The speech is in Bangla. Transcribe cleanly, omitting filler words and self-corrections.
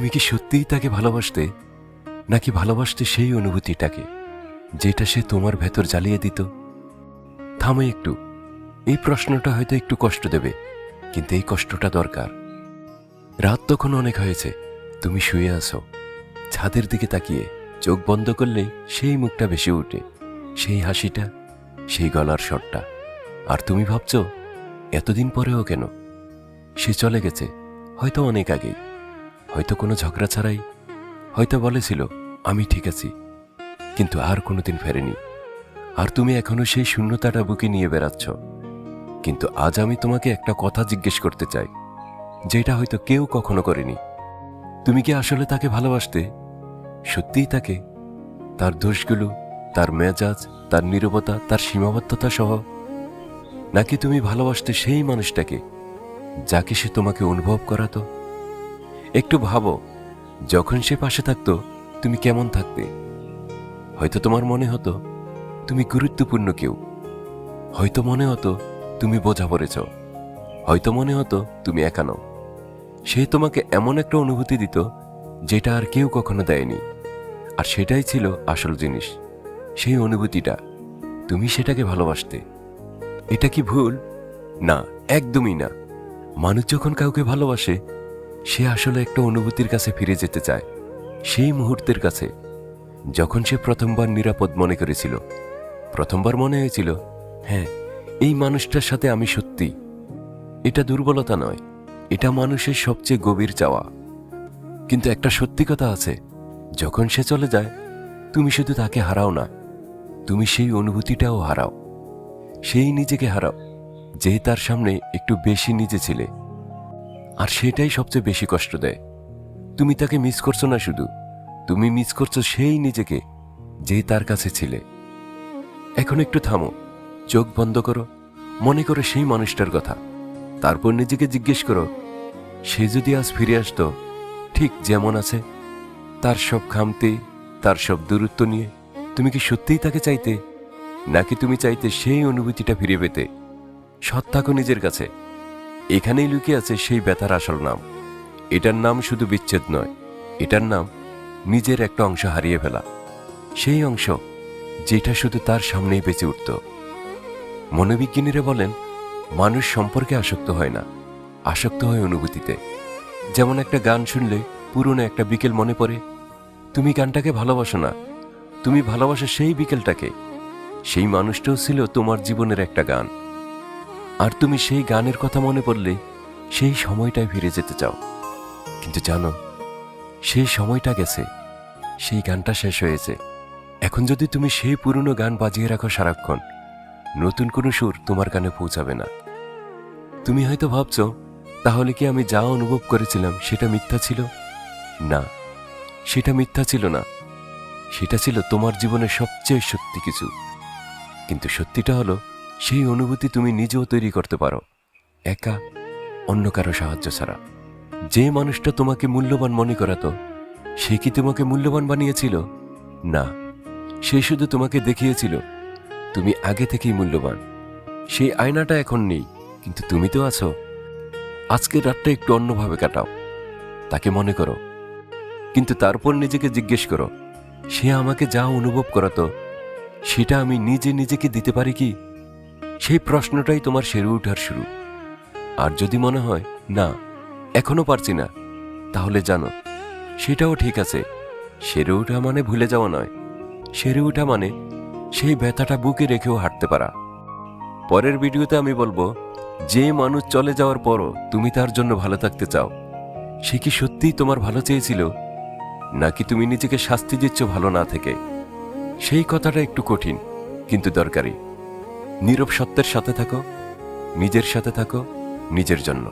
তুমি কি সত্যিই তাকে ভালোবাসতে, নাকি ভালোবাসতে সেই অনুভূতিটাকে যেটা সে তোমার ভেতর জ্বালিয়ে দিত? থামো একটু। এই প্রশ্নটা হয়তো একটু কষ্ট দেবে, কিন্তু এই কষ্টটা দরকার। রাত তখন অনেক হয়েছে, তুমি শুয়ে আছো, ছাদের দিকে তাকিয়ে চোখ বন্ধ করলেই সেই মুখটা ভেসে ওঠে, সেই হাসিটা, সেই গলার স্বরটা। আর তুমি ভাবছো এতদিন পরেও কেন? সে চলে গেছে, হয়তো অনেক আগেই, হয়তো কোনো ঝগড়া ছাড়াই, হয়তো বলেছিল আমি ঠিক আছি, কিন্তু আর কোনোদিন ফেরেনি। আর তুমি এখনো সেই শূন্যতাটা বুকে নিয়ে বেড়াচ্ছ। কিন্তু আজ আমি তোমাকে একটা কথা জিজ্ঞেস করতে চাই, যেটা হয়তো কেউ কখনো করেনি। তুমি কি আসলে তাকে ভালোবাসতে? সত্যিই তাকে, তার দোষগুলো, তার মেজাজ, তার নীরবতা, তার সীমাবদ্ধতা সহ? নাকি তুমি ভালোবাসতে সেই মানুষটাকে যাকে সে তোমাকে অনুভব করাতো? একটু ভাবো, যখন সে পাশে থাকতো তুমি কেমন থাকতে? হয়তো তোমার মনে হতো তুমি গুরুত্বপূর্ণ কেউ, হয়তো মনে হতো তুমি বোঝা পড়েছ, হয়তো মনে হতো তুমি একা নও। সে তোমাকে এমন একটা অনুভূতি দিত যেটা আর কেউ কখনো দেয়নি। আর সেটাই ছিল আসল জিনিস, সেই অনুভূতিটা। তুমি সেটাকে ভালোবাসতে। এটা কি ভুল? না, একদমই না। মানুষ যখন কাউকে ভালোবাসে, সে আসলে একটা অনুভূতির কাছে ফিরে যেতে চায়, সেই মুহূর্তের কাছে যখন সে প্রথমবার নিরাপদ মনে করেছিল, প্রথমবার মনে হয়েছিল হ্যাঁ, এই মানুষটার সাথে আমি সত্যি। এটা দুর্বলতা নয়, এটা মানুষের সবচেয়ে গভীর চাওয়া। কিন্তু একটা সত্যি কথা আছে, যখন সে চলে যায় তুমি শুধু তাকে হারাও না, তুমি সেই অনুভূতিটাও হারাও, সেই নিজেকে হারাও যে তার সামনে একটু বেশি নিজে ছিলে। আর সেটাই সবচেয়ে বেশি কষ্ট দেয়। তুমি তাকে মিস করছো না শুধু, তুমি মিস করছো সেই নিজেকে যে তার কাছে ছিলে। এখন একটু থামো, চোখ বন্ধ করো, মনে করো সেই মানুষটার কথা। তারপর নিজেকে জিজ্ঞেস করো, সে যদি আজ ফিরে আসতো ঠিক যেমন আছে, তার সব খামতি, তার সব দূরত্ব নিয়ে, তুমি কি সত্যিই তাকে চাইতে? নাকি তুমি চাইতে সেই অনুভূতিটা ফিরে পেতে? সৎ থাকো নিজের কাছে। এখানেই লুকিয়ে আছে সেই ব্যথার আসল নাম। এটার নাম শুধু বিচ্ছেদ নয়, এটার নাম নিজের একটা অংশ হারিয়ে ফেলা। সেই অংশ যেটা শুধু তার সামনেই বেঁচে উঠত। মনোবিজ্ঞানীরা বলেন, মানুষ সম্পর্কে আসক্ত হয় না, আসক্ত হয় অনুভূতিতে। যেমন একটা গান শুনলে পুরনো একটা বিকেল মনে পড়ে, তুমি গানটাকে ভালোবাসো না, তুমি ভালোবাসো সেই বিকেলটাকে। সেই মানুষটাও ছিল তোমার জীবনের একটা গান। আর তুমি সেই গানের কথা মনে পড়লে সেই সময়টায় ফিরে যেতে চাও। কিন্তু জানো, সেই সময়টা গেছে, সেই গানটা শেষ হয়েছে। এখন যদি তুমি সেই পুরনো গান বাজিয়ে রাখো সারাক্ষণ, নতুন কোনো সুর তোমার কানে পৌঁছাবে না। তুমি হয়তো ভাবছো, তাহলে কি আমি যা অনুভব করেছিলাম সেটা মিথ্যা ছিল? না, সেটা মিথ্যা ছিল না, সেটা ছিল তোমার জীবনের সবচেয়ে সত্যি কিছু। কিন্তু সত্যিটা হলো, সেই অনুভূতি তুমি নিজেও তৈরি করতে পারো, একা, অন্য কারো সাহায্য ছাড়া। যে মানুষটা তোমাকে মূল্যবান মনে করাতো, সে কি তোমাকে মূল্যবান বানিয়েছিল? না, সে শুধু তোমাকে দেখিয়েছিল তুমি আগে থেকেই মূল্যবান। সেই আয়নাটা এখন নেই, কিন্তু তুমি তো আছো। আজকের রাতটা একটু অন্যভাবে কাটাও, তাকে মনে করো, কিন্তু তারপর নিজেকে জিজ্ঞেস করো, সে আমাকে যা অনুভব করাতো সেটা আমি নিজে নিজেকে দিতে পারি কি? সেই প্রশ্নটাই তোমার সেরে ওঠার শুরু। আর যদি মনে হয় না, এখনো পারছি না, তাহলে জানো সেটাও ঠিক আছে। সেরে ওঠা মানে ভুলে যাওয়া নয়, সেরে ওঠা মানে সেই ব্যথাটা বুকে রেখেও হাঁটতে পারা। পরের ভিডিওতে আমি বলবো, যে মানুষ চলে যাওয়ার পরও তুমি তার জন্য ভালো থাকতে চাও, সে কি সত্যিই তোমার ভালো চেয়েছিল, নাকি তুমি নিজেকে শাস্তি দিচ্ছ ভালো না থেকে? সেই কথাটা একটু কঠিন, কিন্তু দরকারি। নীরব সত্যের সাথে থাকো, নিজের সাথে থাকো, নিজের জন্য।